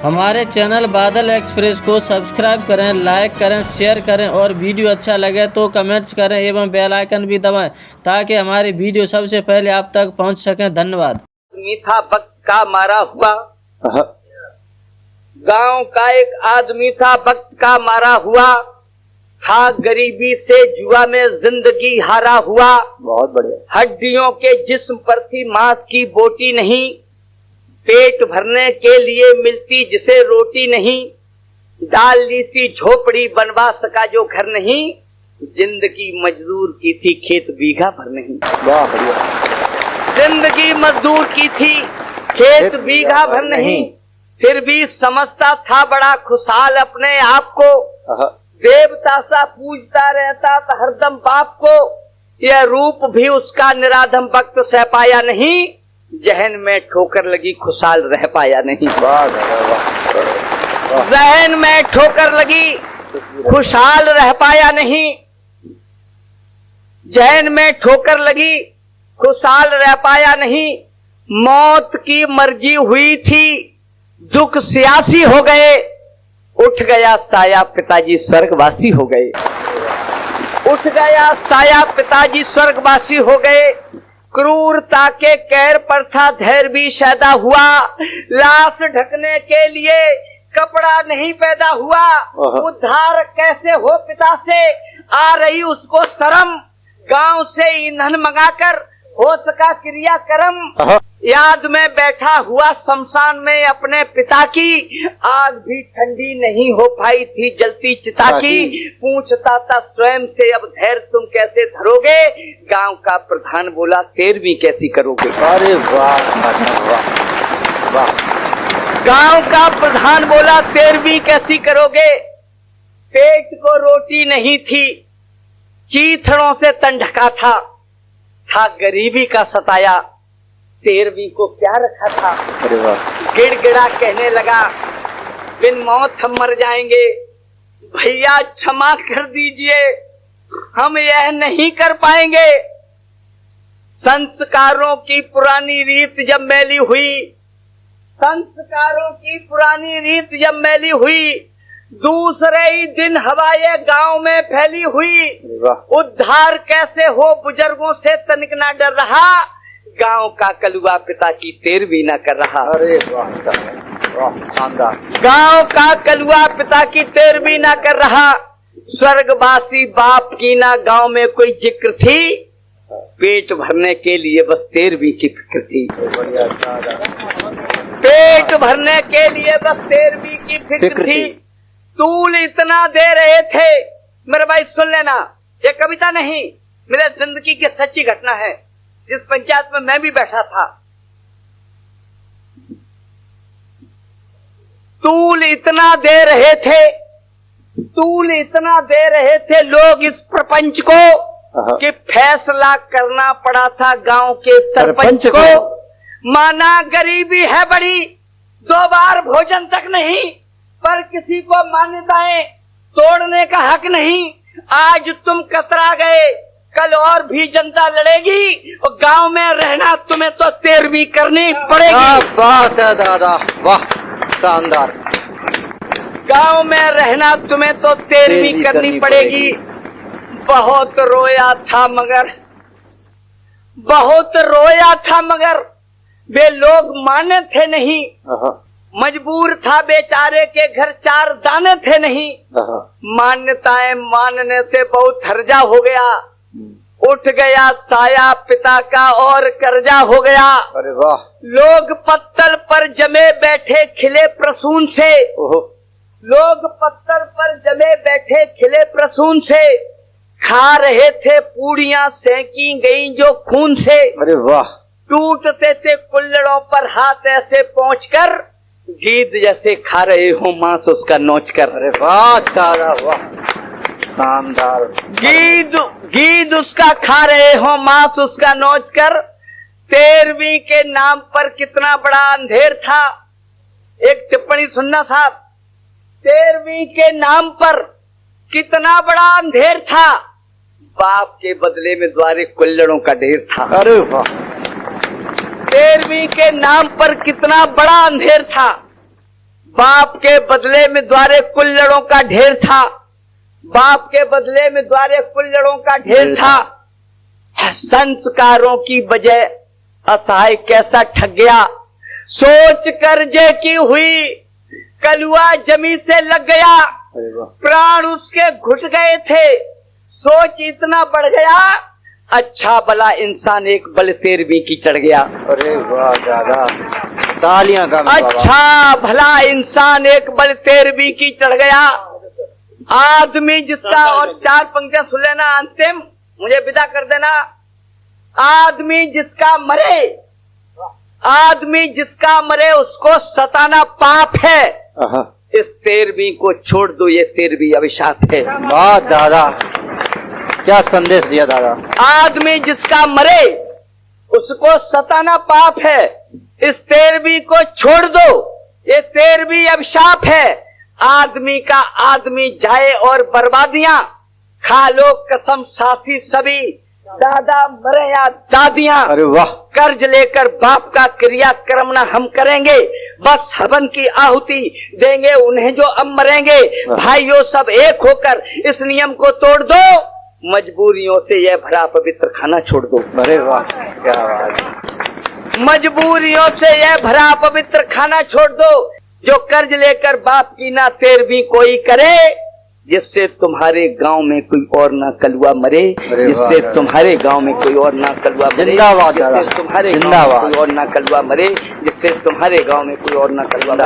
हमारे चैनल बादल एक्सप्रेस को सब्सक्राइब करें, लाइक करें, शेयर करें और वीडियो अच्छा लगे तो कमेंट्स करें एवं बेल आइकन भी दबाएं ताकि हमारी वीडियो सबसे पहले आप तक पहुंच सकें। धन्यवाद। मीठा वक्त का मारा हुआ गांव का एक आदमी था, वक्त का मारा हुआ था, गरीबी से जुआ में जिंदगी हारा हुआ। बहुत बढ़िया। हड्डियों के जिस्म पर थी मांस की बोटी नहीं, पेट भरने के लिए मिलती जिसे रोटी नहीं, डाल ली सी झोपड़ी बनवा सका जो घर नहीं, जिंदगी मजदूर की थी खेत बीघा भर नहीं। वाह बढ़िया। जिंदगी मजदूर की थी खेत बीघा भर नहीं, फिर भी समझता था बड़ा खुशहाल अपने आप को, देवता सा पूजता रहता था हरदम बाप को, यह रूप भी उसका निराधम वक्त सह पाया नहीं, जहन में ठोकर लगी खुशहाल रह पाया नहीं। जहन में ठोकर लगी खुशहाल रह पाया नहीं, जहन में ठोकर लगी खुशहाल रह पाया नहीं, मौत की मर्जी हुई थी दुख सियासी हो गए, उठ गया साया पिताजी स्वर्गवासी हो गए, उठ गया साया पिताजी स्वर्गवासी हो गए। क्रूरता के कैर पर था धैर्य भी शैदा हुआ, लाश ढकने के लिए कपड़ा नहीं पैदा हुआ, उद्धार कैसे हो पिता से आ रही उसको शर्म, गांव से ईंधन मंगाकर हो सका क्रियाक्रम, याद में बैठा हुआ शमशान में अपने पिता की, आग भी ठंडी नहीं हो पाई थी जलती चिता की, पूछता था स्वयं से अब धैर्य तुम कैसे धरोगे, गांव का प्रधान बोला 13वीं कैसी करोगे। अरे वाह वाह। गांव का प्रधान बोला 13वीं कैसी करोगे, पेट को रोटी नहीं थी, चीथड़ों से तन ढका था गरीबी का सताया, 13वीं को क्या रखा था। अरे वाह। गिड़गिड़ा कहने लगा बिन मौत हम मर जाएंगे, भैया क्षमा कर दीजिए हम यह नहीं कर पाएंगे, संस्कारों की पुरानी रीत जब मैली हुई, संस्कारों की पुरानी रीत जब मैली हुई, दूसरे ही दिन हवाएं गांव में फैली हुई, उद्धार कैसे हो बुजुर्गों से तनिक ना डर रहा, गांव का कलुआ पिता की 13वीं ना कर रहा। अरे वाह शानदार। गांव का कलुआ पिता की 13वीं ना कर रहा, स्वर्गवासी बाप की ना गांव में कोई जिक्र थी, पेट भरने के लिए बस 13वीं की फिक्र थी। पेट भरने के लिए बस 13वीं की फिक्र थी। तूल इतना दे रहे थे, मेरे भाई सुन लेना, ये कविता नहीं, मेरे जिंदगी की सच्ची घटना है, जिस पंचायत में मैं भी बैठा था। तूल इतना दे रहे थे, तूल इतना दे रहे थे लोग इस प्रपंच को कि फैसला करना पड़ा था गांव के सरपंच को। माना गरीबी है बड़ी, 2 बार भोजन तक नहीं, पर किसी को मान्यताएं तोड़ने का हक नहीं, आज तुम कतरा गए कल और भी जनता लड़ेगी, और गांव में रहना तुम्हें तो 13वीं करनी पड़ेगी। बात है दादा, वाह शानदार। गांव में रहना तुम्हें तो 13वीं करनी पड़ेगी। बहुत रोया था मगर, बहुत रोया था मगर वे लोग माने थे नहीं, मजबूर था बेचारे के घर 4 दाने थे नहीं, मान्यताएं मानने से बहुत हर्जा हो गया, उठ गया साया पिता का और कर्जा हो गया। अरे वाह। लोग पत्तल पर जमे बैठे खिले प्रसून से, लोग पत्तल पर जमे बैठे खिले प्रसून से, खा रहे थे पूड़ियां सेंकी गई जो खून से। अरे वाह। टूटते थे कुल्लड़ों पर हाथ ऐसे पहुंचकर, गीद जैसे खा रहे हो मांस उसका नोच कर। अरे वाह दादा, वाह शानदार। गीद उसका खा रहे हो मांस उसका नोच कर, 13वीं के नाम पर कितना बड़ा अंधेर था। एक टिप्पणी सुनना साहब, 13वीं के नाम पर कितना बड़ा अंधेर था, बाप के बदले में द्वारे कुल्लड़ों का ढेर था। अरे वाह। 13वीं के नाम पर कितना बड़ा अंधेर था, बाप के बदले में द्वारे कुल्लड़ों का ढेर था, बाप के बदले में द्वारे कुल्लड़ों का ढेर था। संस्कारों की बजाय असहाय कैसा ठग गया, सोच कर्जे की हुई कलुआ जमी से लग गया। प्राण उसके घुट गए थे, सोच इतना बढ़ गया, अच्छा भला इंसान एक बल 13वीं की चढ़ गया। अरे वाह दादा, तालियां का अच्छा भला इंसान एक बल 13वीं की चढ़ गया। आदमी जिसका, और 4 पंक्तियां सुन लेना, अंतिम मुझे विदा कर देना। आदमी जिसका मरे, आदमी जिसका मरे उसको सताना पाप है। इस 13वीं को छोड़ दो, ये 13वीं अभिशाप है। वाह दादा, क्या संदेश दिया दादा। आदमी जिसका मरे उसको सताना पाप है, इस 13वीं को छोड़ दो, ये 13वीं अभिशाप है। आदमी का आदमी जाए और बर्बादियां खा लो कसम साथी सभी, दादा मरे या दादियां। अरे वाह, कर्ज लेकर बाप का क्रियाक्रम न हम करेंगे, बस हवन की आहुति देंगे उन्हें जो अब मरेंगे। भाइयों सब एक होकर इस नियम को तोड़ दो, मजबूरियों से यह भरा पवित्र खाना छोड़ दो। अरे वाह, क्या बात। मजबूरियों से यह भरा पवित्र खाना छोड़ दो, जो कर्ज लेकर बाप की ना 13वीं कोई करे, जिससे तुम्हारे गांव में कोई और ना कलुआ मरे, जिससे तुम्हारे गांव में कोई और ना कलुआ मरे, जिंदाबाद, जिससे तुम्हारे गांव में कोई और ना कलुआ मरे, जिससे तुम्हारे गांव में कोई और ना कलुआ मरे।